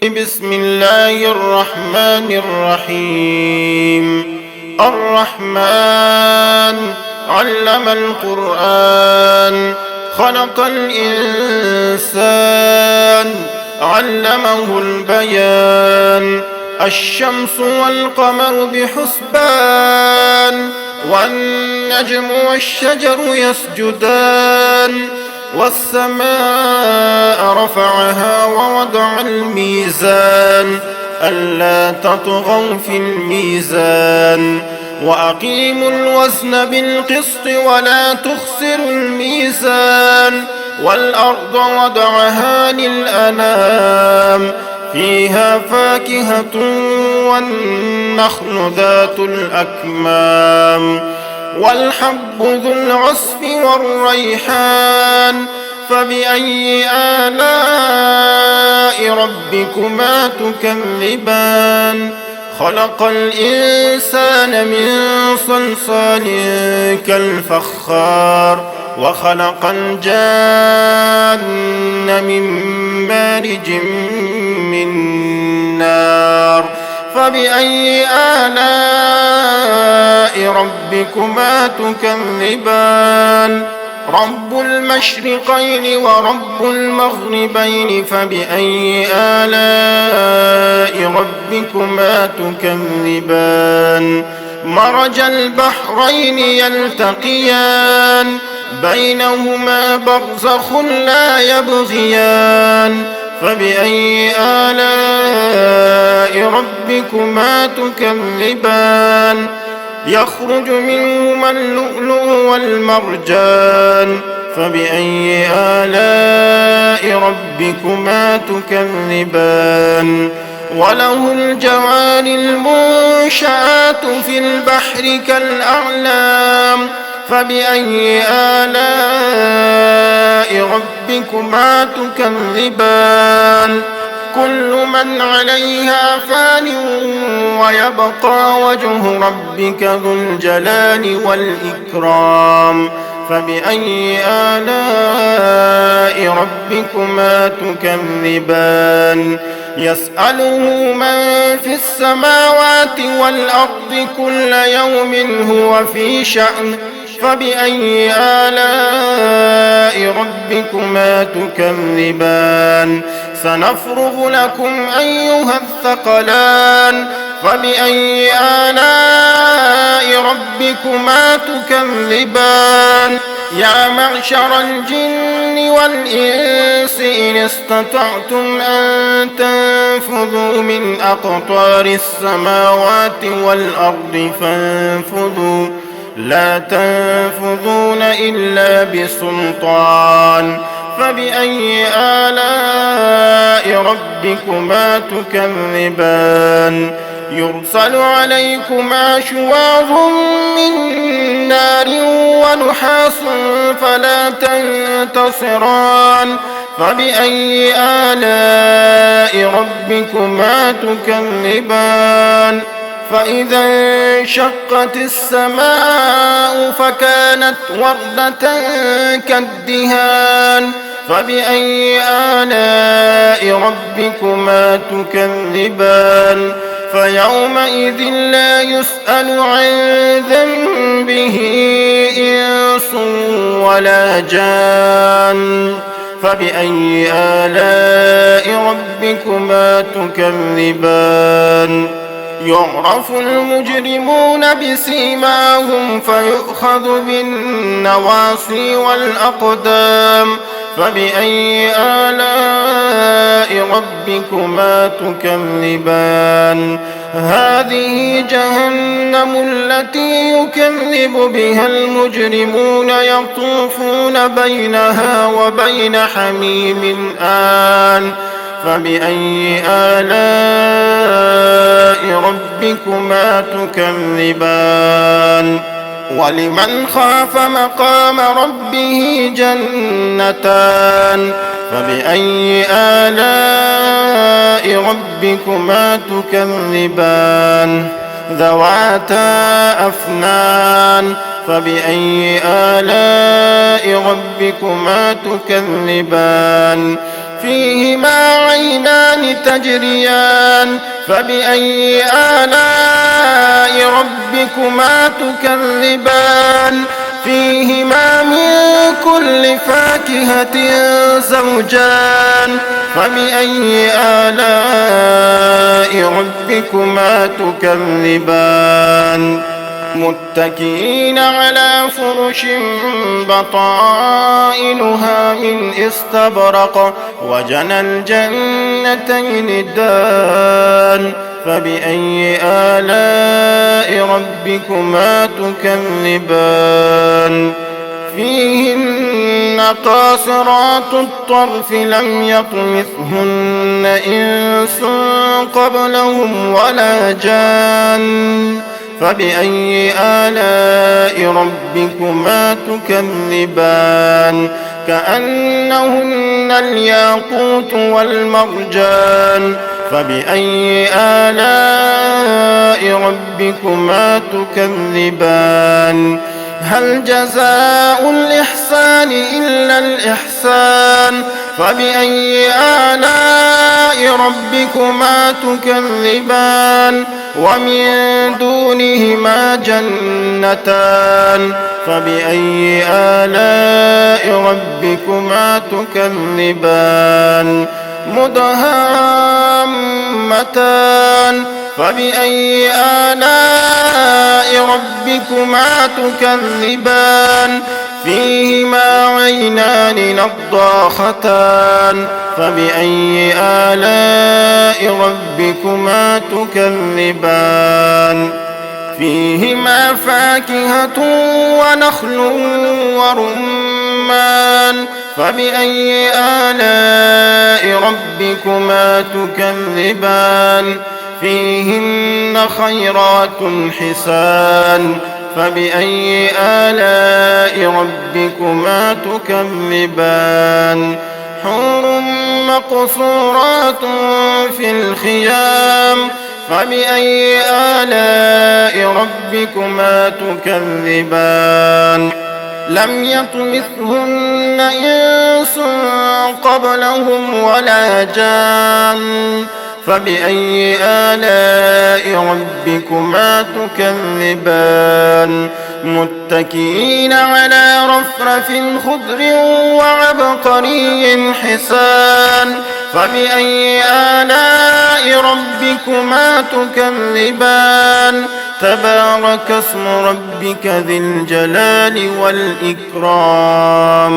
بسم الله الرحمن الرحيم. الرحمن علم القرآن، خلق الإنسان، علمه البيان. الشمس والقمر بحسبان، والنجم والشجر يسجدان. والسماء رفعها ووضع الميزان، ألا تطغوا في الميزان. وأقيموا الوزن بالقسط ولا تخسروا الميزان. والأرض وضعها للأنام، فيها فاكهة والنخل ذات الأكمام. والحب ذو العصف والريحان، فبأي آلاء ربكما تكذبان؟ خلق الإنسان من صلصال كالفخار، وخلق الجان من مارج من نار. فبأي آلاء ربكما تكذبان؟ رب المشرقين ورب المغربين، فبأي آلاء ربكما تكذبان؟ مرج البحرين يلتقيان، بينهما برزخ لا يبغيان. فبأي آلاء ربكما تكذبان؟ يخرج منهما اللؤلؤ والمرجان. فبأي آلاء ربكما تكذبان؟ وله الجوار المنشآت في البحر كالأعلام. فبأي آلاء ربكما تكذبان؟ كل من عليها فان، ويبقى وجه ربك ذو الجلال والإكرام. فبأي آلاء ربكما تكذبان؟ يسأله من في السماوات والأرض كل يوم هو في شأن. فبأي آلاء ربكما تكذبان؟ سنفرغ لكم أيها الثقلان. فبأي آلاء ربكما تكذبان؟ يا معشر الجن والإنس إن استطعتم أن تنفذوا من أقطار السماوات والأرض فانفذوا، لا تنفذون إلا بسلطان. فبأي آلاء ربكما تكذبان؟ يرسل عليكما شواظ من نار ونحاس فلا تنتصران. فبأي آلاء ربكما تكذبان؟ فإذا انشقت السماء فكانت وردة كالدهان. فبأي آلاء ربكما تكذبان؟ فيومئذ لا يسأل عن ذنبه إنس ولا جان. فبأي آلاء ربكما تكذبان؟ يعرف المجرمون بسيماهم فيؤخذ بالنواصي والأقدام. فبأي آلاء ربكما تكذبان؟ هذه جهنم التي يكذب بها المجرمون، يطوفون بينها وبين حميم آن. فبأي آلاء ربكما تكذبان؟ ولمن خاف مقام ربه جنتان. فبأي آلاء ربكما تكذبان؟ ذواتا أفنان. فبأي آلاء ربكما تكذبان؟ فيهما عينان تجريان فبأي آلاء ربكما تكذبان فيهما من كل فاكهة زوجان فبأي آلاء ربكما تكذبان متكئين على فرش بطائنها من استبرق وجنى الجنتين دان فبأي آلاء ربكما تكذبان فيهن قاصرات الطرف لم يطمثهن إنس قبلهم ولا جان فبأي آلاء ربكما تكذبان كأنهن الياقوت والمرجان فبأي آلاء ربكما تكذبان هل جزاء الإحسان إلا الإحسان فبأي آلاء ربكما تكذبان ومن دونهما جنتان فبأي آلاء ربكما تكذبان مدهامتان فبأي آلاء ربكما تكذبان فيهما عينان نضاختان فبأي آلاء ربكما تكذبان فيهما فاكهة ونخل ورمان فبأي آلاء ربكما تكذبان فيهن خيرات حسان فبأي آلاء ربكما تكذبان حور مقصورات في الخيام فبأي آلاء ربكما تكذبان لم يطمثهن إنس قبلهم ولا جان فبأي آلاء ربكما تكذبان متكئين على رفرف خضر وعبقري حسان فبأي آلاء ربكما تكذبان تبارك اسم ربك ذي الجلال والإكرام